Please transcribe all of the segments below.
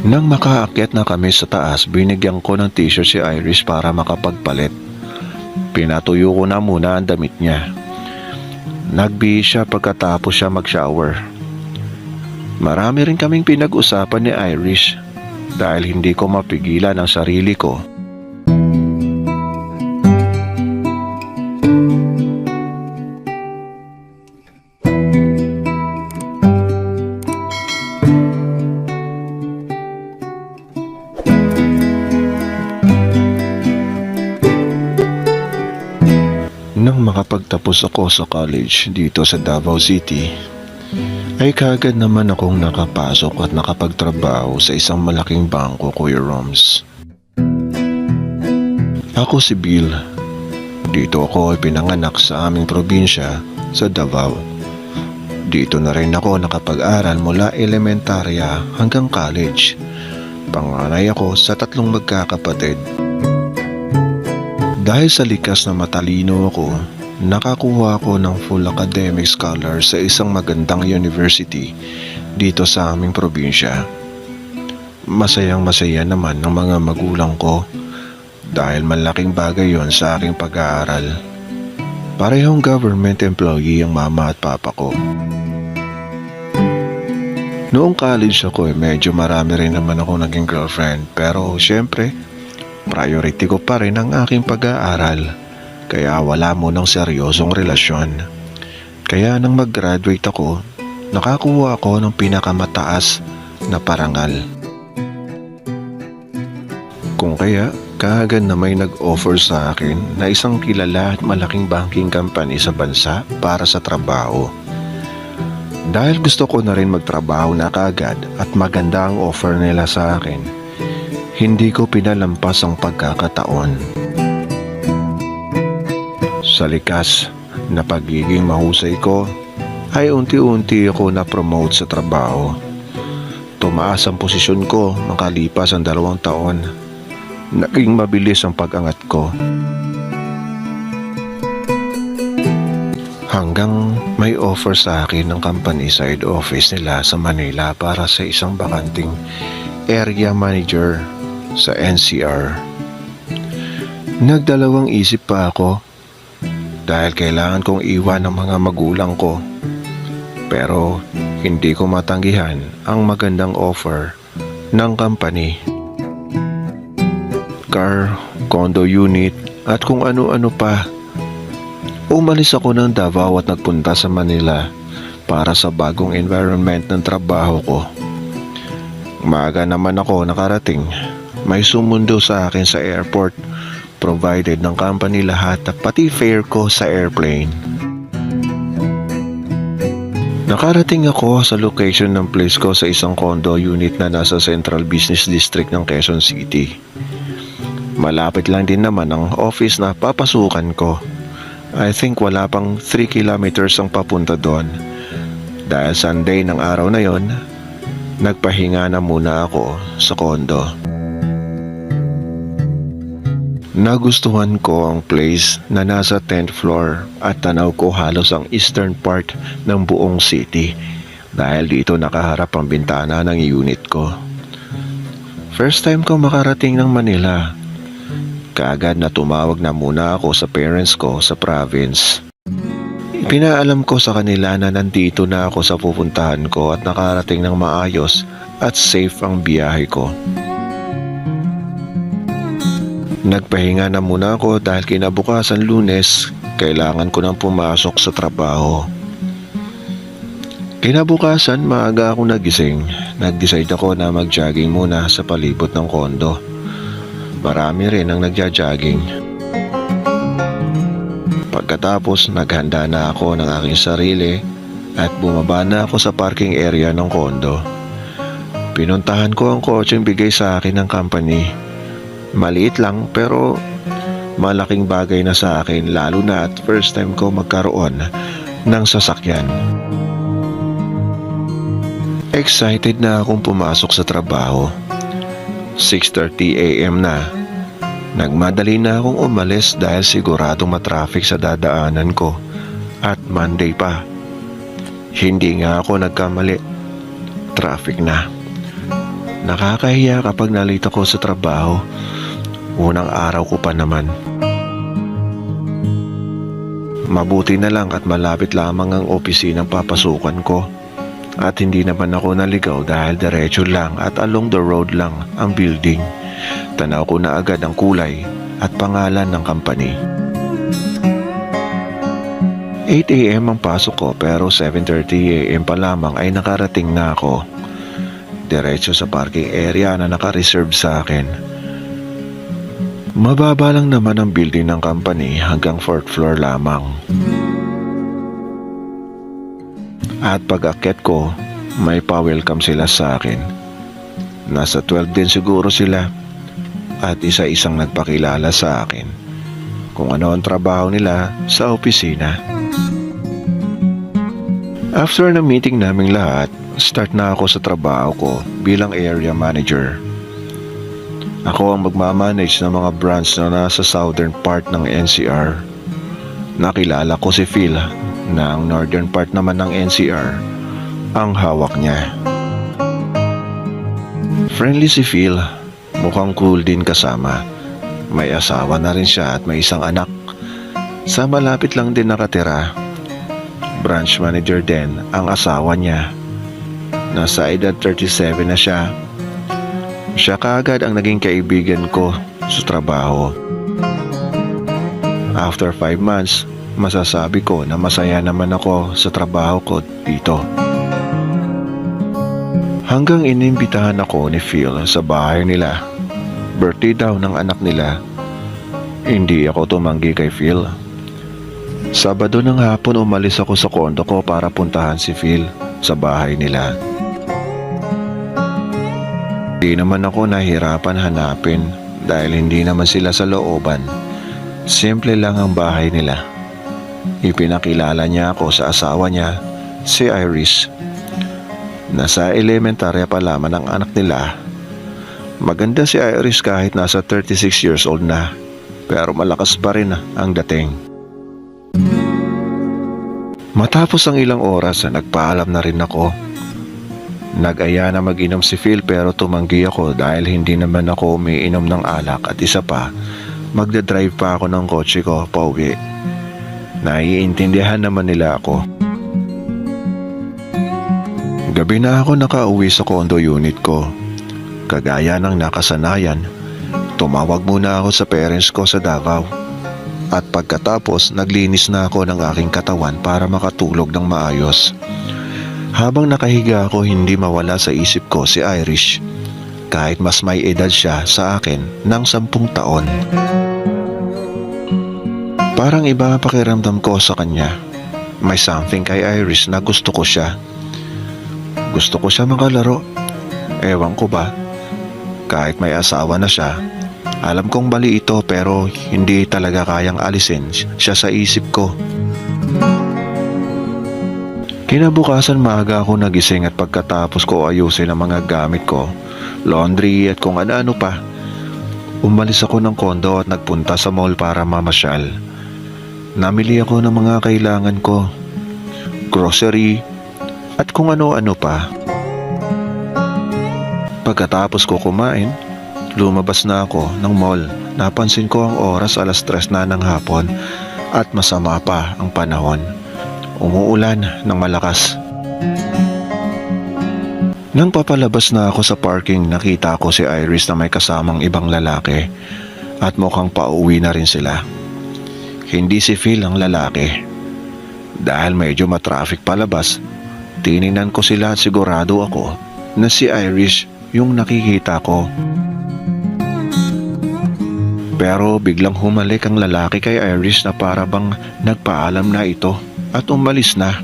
Nang makaakyat na kami sa taas, binigyan ko ng t-shirt si Irish para makapagpalit. Pinatuyo ko na muna ang damit niya. Nagbihis siya pagkatapos siya mag-shower. Marami rin kaming pinag-usapan ni Irish dahil hindi ko mapigilan ang sarili ko. Nang makapagtapos ako sa college dito sa Davao City, ay kaagad naman akong nakapasok at nakapagtrabaho sa isang malaking bangko, Kuya Roms. Ako si Bill. Dito ako ay pinanganak sa aming probinsya sa Davao. Dito na rin ako nakapag-aral mula elementarya hanggang college. Panganay ako sa 3 magkakapatid. Dahil sa likas na matalino ako, nakakuha ako ng full academic scholar sa isang magandang university dito sa aming probinsya. Masayang masaya naman ng mga magulang ko dahil malaking bagay yon sa aking pag-aaral. Parehong government employee ang mama at papa ko. Noong college ako medyo marami rin naman ako naging girlfriend, pero syempre priority ko pa rin ang aking pag-aaral, kaya wala munang seryosong relasyon. Kaya nang mag-graduate ako, nakakuha ako ng pinakamataas na parangal. Kung kaya, kaagad na may nag-offer sa akin na isang kilala at malaking banking company sa bansa para sa trabaho. Dahil gusto ko na rin magtrabaho na kaagad at maganda ang offer nila sa akin, hindi ko pinalampas ang pagkakataon. Sa likas na pagiging mahusay ko, ay unti-unti ako na-promote sa trabaho. Tumaas ang posisyon ko makalipas ang 2 taon. Naging mabilis ang pag-angat ko. Hanggang may offer sa akin ng company side office nila sa Manila para sa isang bakanting area manager sa NCR. Nagdalawang isip pa ako dahil kailangan kong iwan ang mga magulang ko. Pero hindi ko matanggihan ang magandang offer ng company. Car, condo unit at kung ano-ano pa. Umalis ako ng Davao at nagpunta sa Manila para sa bagong environment ng trabaho ko. Maaga naman ako nakarating. May sumundo sa akin sa airport, provided ng company lahat at pati fare ko sa airplane. Nakarating ako sa location ng place ko sa isang condo unit na nasa Central Business District ng Quezon City. Malapit lang din naman ang office na papasukan ko. I think wala pang 3 kilometers ang papunta doon. Dahil Sunday ng araw na yon, nagpahinga na muna ako sa condo. Nagustuhan ko ang place na nasa 10th floor at tanaw ko halos ang eastern part ng buong city dahil dito nakaharap ang bintana ng unit ko. First time ko makarating ng Manila. Kaagad na tumawag na muna ako sa parents ko sa province. Pinaalam ko sa kanila na nandito na ako sa pupuntahan ko at nakarating ng maayos at safe ang biyahe ko. Nagpahinga na muna ako dahil kinabukasan Lunes, kailangan ko nang pumasok sa trabaho. Kinabukasan maaga ako nagising. Nag-decide ako na mag-jogging muna sa palibot ng kondo. Marami rin ang nagja-jogging. Pagkatapos naghanda na ako ng aking sarili at bumaba na ako sa parking area ng kondo. Pinuntahan ko ang kotseng bigay sa akin ng company. Maliit lang pero malaking bagay na sa akin, lalo na at first time ko magkaroon ng sasakyan. Excited na akong pumasok sa trabaho. 6:30 AM na. Nagmadali na akong umalis dahil siguradong matraffic sa dadaanan ko at Monday pa. Hindi nga ako nagkamali. Traffic na. Nakakahiya kapag nalito ko sa trabaho. Unang araw ko pa naman. Mabuti na lang at malapit lamang ang opisinang papasukan ko. At hindi naman ako naligaw dahil diretso lang at along the road lang ang building. Tanaw ko na agad ang kulay at pangalan ng company. 8 AM ang pasok ko pero 7:30 AM pa lamang ay nakarating na ako. Diretso sa parking area na naka-reserve sa akin. Mababa lang naman ang building ng company hanggang 4th floor lamang. At pag-akyat ko, may pa-welcome sila sa akin. Nasa 12 din siguro sila at isa-isang nagpakilala sa akin kung ano ang trabaho nila sa opisina. After na meeting naming lahat, start na ako sa trabaho ko bilang area manager. Ako ang magmamanage ng mga branch na nasa southern part ng NCR. Nakilala ko si Phil na ang northern part naman ng NCR ang hawak niya. Friendly si Phil, mukhang cool din kasama. May asawa na rin siya at may isang anak. Sa malapit lang din nakatira. Branch manager din ang asawa niya. Nasa edad 37 na siya. Siya kaagad ang naging kaibigan ko sa trabaho. After 5 months, masasabi ko na masaya naman ako sa trabaho ko dito. Hanggang inimbitahan ako ni Phil sa bahay nila. Birthday daw ng anak nila. Hindi ako tumanggi kay Phil. Sabado ng hapon umalis ako sa kondo ko para puntahan si Phil sa bahay nila. Di naman ako nahirapan hanapin dahil hindi naman sila sa looban. Simple lang ang bahay nila. Ipinakilala niya ako sa asawa niya, si Iris. Nasa elementarya pa lamang ang anak nila. Maganda si Iris kahit nasa 36 years old na, pero malakas pa rin ang dating. Matapos ang ilang oras, nagpaalam na rin ako. Nag-aya na mag-inom si Phil pero tumanggi ako dahil hindi naman ako umiinom ng alak at isa pa, magdadrive pa ako ng kotse ko pauwi. Naiintindihan naman nila ako. Gabi na ako nakauwi sa condo unit ko. Kagaya ng nakasanayan, tumawag muna ako sa parents ko sa Davao. At pagkatapos, naglinis na ako ng aking katawan para makatulog ng maayos. Habang nakahiga ako, hindi mawala sa isip ko si Irish. Kahit mas may edad siya sa akin ng 10 taon. Parang iba pakiramdam ko sa kanya. May something kay Irish na gusto ko siya. Gusto ko siya makalaro. Ewan ko ba? Kahit may asawa na siya, alam kong mali ito pero hindi talaga kayang alisin siya sa isip ko. Kinabukasan maaga ako nagising at pagkatapos ko ayusin ang mga gamit ko, laundry at kung ano-ano pa, umalis ako ng kondo at nagpunta sa mall para mamasyal. Namili ako ng mga kailangan ko, grocery at kung ano-ano pa. Pagkatapos ko kumain, lumabas na ako ng mall. Napansin ko ang oras 3:00 na ng hapon at masama pa ang panahon. Umuulan ng malakas. Nang papalabas na ako sa parking, nakita ko si Iris na may kasamang ibang lalaki at mukhang pauwi na rin sila. Hindi si Phil ang lalaki. Dahil medyo matraffic palabas, tiningnan ko sila at sigurado ako na si Iris yung nakikita ko. Pero biglang humalik ang lalaki kay Iris na para bang nagpaalam na ito at umalis na.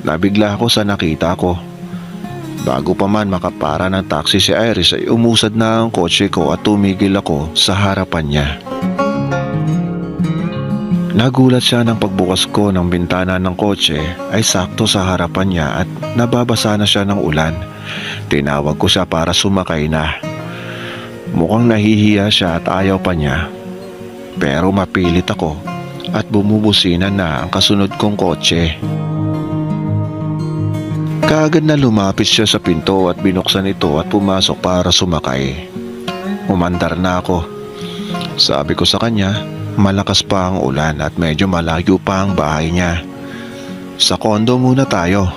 Nabigla ako sa nakita ko. Bago pa man makapara ng taxi si Iris ay umusad na ang kotse ko at tumigil ako sa harapan niya. Nagulat siya nang pagbukas ko ng bintana ng kotse ay sakto sa harapan niya at nababasa na siya ng ulan. Tinawag ko siya para sumakay na. Mukhang nahihiya siya at ayaw pa niya. Pero mapilit ako at bumubusina na ang kasunod kong kotse. Kaagad na lumapit siya sa pinto at binuksan ito at pumasok para sumakay. Umandar na ako. Sabi ko sa kanya, malakas pa ang ulan at medyo malayo pa ang bahay niya. Sa kondo muna tayo.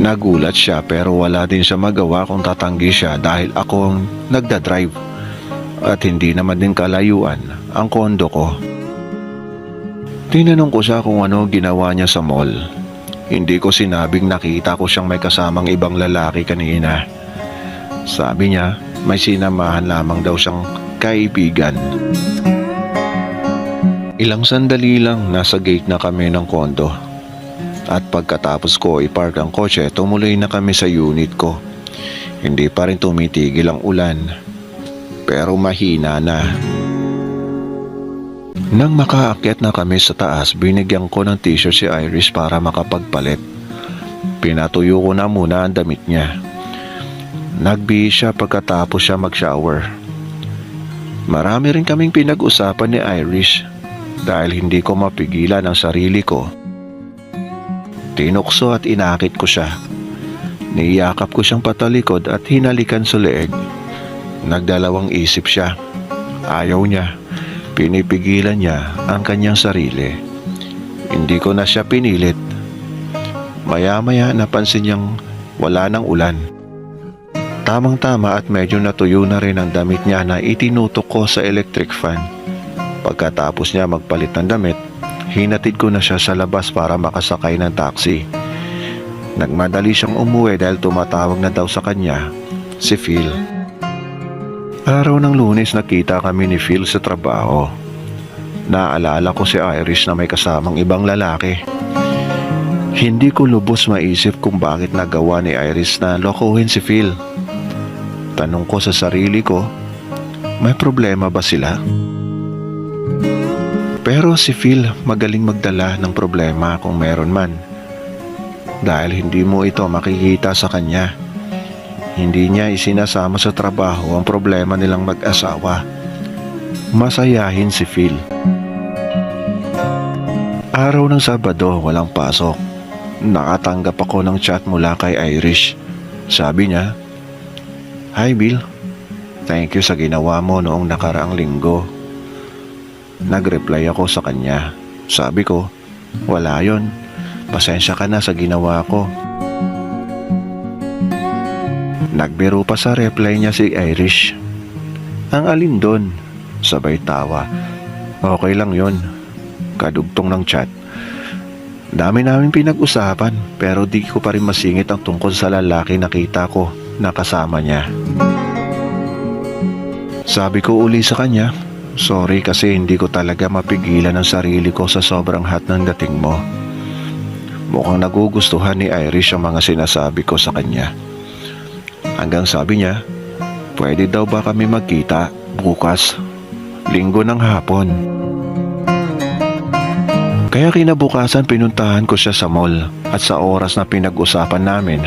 Nagulat siya pero wala din siya magawa kung tatanggi siya dahil ako ang nagdadrive at hindi naman din kalayuan ang kondo ko. Tinanong ko siya kung ano ginawa niya sa mall. Hindi ko sinabing nakita ko siyang may kasamang ibang lalaki kanina. Sabi niya may sinamahan lamang daw siyang kaibigan. Ilang sandali lang nasa gate na kami ng kondo. At pagkatapos ko ipark ang kotse, tumuloy na kami sa unit ko. Hindi pa rin tumitigil ang ulan. Pero mahina na. Nang makaakyat na kami sa taas, binigyan ko ng t-shirt si Iris para makapagpalit. Pinatuyo ko na muna ang damit niya. Nagbihis siya pagkatapos siya mag-shower. Marami rin kaming pinag-usapan ni Iris dahil hindi ko mapigilan ang sarili ko. Tinukso at inakit ko siya. Niyakap ko siyang patalikod at hinalikan sa leeg. Nagdalawang isip siya. Ayaw niya. Pinipigilan niya ang kanyang sarili. Hindi ko na siya pinilit. Maya-maya napansin niyang wala ng ulan. Tamang-tama at medyo natuyo na rin ang damit niya na itinutok ko sa electric fan. Pagkatapos niya magpalit ng damit, hinatid ko na siya sa labas para makasakay ng taxi. Nagmadali siyang umuwi dahil tumatawag na daw sa kanya si Phil. Araw ng Lunes nakita kami ni Phil sa trabaho. Naalala ko si Iris na may kasamang ibang lalaki. Hindi ko lubos maisip kung bakit nagawa ni Iris na lokohin si Phil. Tanong ko sa sarili ko, may problema ba sila? Pero si Phil magaling magdala ng problema kung meron man. Dahil hindi mo ito makikita sa kanya. Hindi niya isinasama sa trabaho ang problema nilang mag-asawa. Masayahin si Phil. Araw ng Sabado, walang pasok. Nakatanggap ako ng chat mula kay Irish. Sabi niya, "Hi Bill, thank you sa ginawa mo noong nakaraang linggo." Nag-reply ako sa kanya. Sabi ko, "Wala yon. Pasensya ka na sa ginawa ko." Nagbiro pa sa reply niya si Irish. "Ang alin doon?" Sabay tawa. "Okay lang yon." Kadugtong ng chat. Dami namin pinag-usapan pero di ko pa rin masingit ang tungkol sa lalaki nakita ko na kasama niya. Sabi ko uli sa kanya, "Sorry kasi hindi ko talaga mapigilan ang sarili ko sa sobrang hot ng dating mo." Mukhang nagugustuhan ni Irish ang mga sinasabi ko sa kanya. Hanggang sabi niya, "Pwede daw ba kami magkita bukas, Linggo ng hapon?" Kaya kinabukasan pinuntahan ko siya sa mall at sa oras na pinag-usapan namin,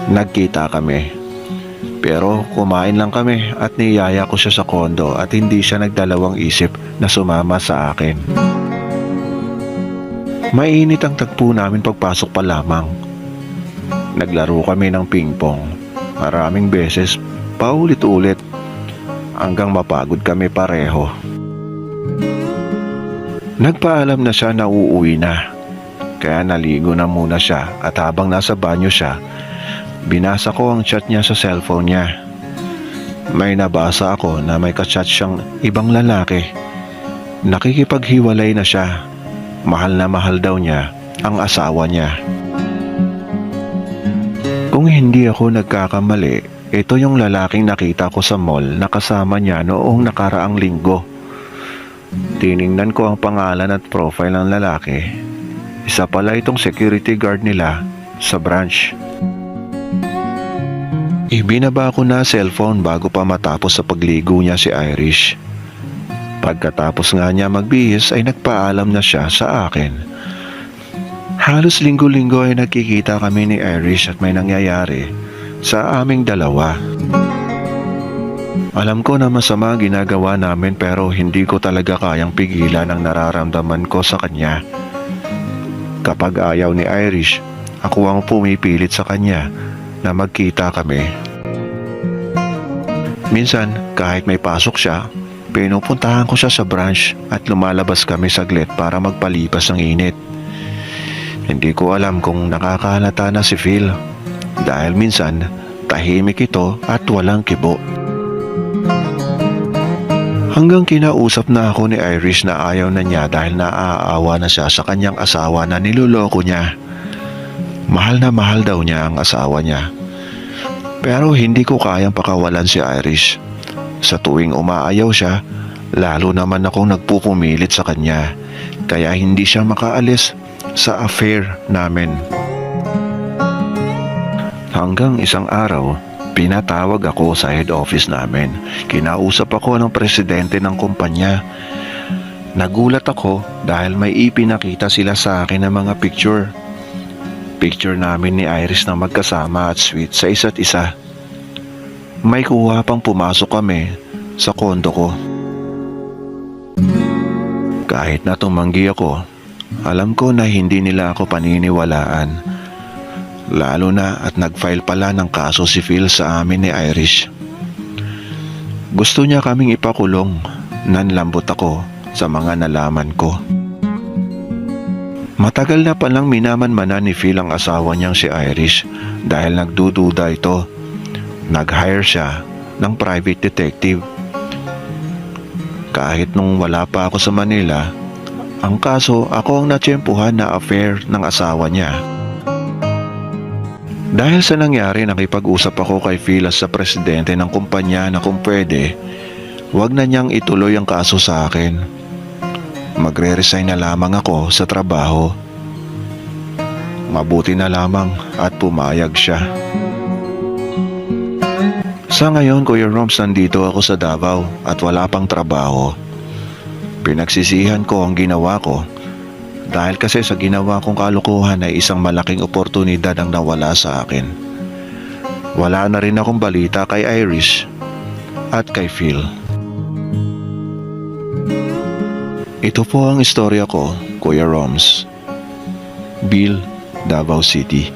nagkita kami. Pero kumain lang kami at niyaya ko siya sa kondo at hindi siya nagdalawang isip na sumama sa akin. Mainit ang tagpo namin pagpasok pa lamang. Naglaro kami ng pingpong. Maraming beses, paulit-ulit, hanggang mapagod kami pareho. Nagpaalam na siya na uuwi na, kaya naligo na muna siya at habang nasa banyo siya, binasa ko ang chat niya sa cellphone niya. May nabasa ako na may kachat siyang ibang lalaki. Nakikipaghiwalay na siya. Mahal na mahal daw niya ang asawa niya. Kung hindi ako nagkakamali, ito yung lalaking nakita ko sa mall na kasama niya noong nakaraang linggo. Tiningnan ko ang pangalan at profile ng lalaki. Isa pala itong security guard nila sa branch. Ibinaba ko na cellphone bago pa matapos sa pagligo niya si Irish. Pagkatapos nga niya magbihis ay nagpaalam na siya sa akin. Halos linggo-linggo ay nagkikita kami ni Irish at may nangyayari sa aming dalawa. Alam ko na masama ginagawa namin pero hindi ko talaga kayang pigilan ang nararamdaman ko sa kanya. Kapag ayaw ni Irish, ako ang pumipilit sa kanya na magkita kami. Minsan, kahit may pasok siya, pinupuntahan ko siya sa branch at lumalabas kami saglit para magpalipas ng init. Hindi ko alam kung nakakahalata na si Phil dahil minsan tahimik ito at walang kibo. Hanggang kinausap na ako ni Irish na ayaw na niya dahil naaawa na siya sa kanyang asawa na niloloko niya. Mahal na mahal daw niya ang asawa niya. Pero hindi ko kayang pakawalan si Irish. Sa tuwing umaayaw siya, lalo naman akong nagpupumilit sa kanya. Kaya hindi siya makaalis sa affair namin. Hanggang isang araw, pinatawag ako sa head office namin. Kinausap ako ng presidente ng kumpanya. Nagulat ako dahil may ipinakita sila sa akin ng mga picture. Picture namin ni Iris na magkasama at sweet sa isa't isa. May kuha pang pumasok kami sa kondo ko. Kahit na tumanggi ako, alam ko na hindi nila ako paniniwalaan. Lalo na at nag-file pala ng kaso si Phil sa amin ni Irish. Gusto niya kaming ipakulong. Nanlambot ako sa mga nalaman ko. Matagal na palang minamanmanan ni Phil ang asawa niyang si Irish dahil nagdududa ito. Nag-hire siya ng private detective. Kahit nung wala pa ako sa Manila, ang kaso ako ang natsyempuhan na affair ng asawa niya. Dahil sa nangyari, nakipag-usap ako kay Phil sa presidente ng kumpanya na kung pwede, wag na niyang ituloy ang kaso sa akin. Magre-resign na lamang ako sa trabaho. Mabuti na lamang at pumayag siya. Sa ngayon, Kuya Roms, nandito ako sa Davao at wala pang trabaho. Pinagsisihan ko ang ginawa ko dahil kasi sa ginawa kong kalokohan ay isang malaking oportunidad ang nawala sa akin. Wala na rin akong balita kay Irish at kay Phil. Ito po ang istorya ko, Kuya Roms. Bill, Davao City.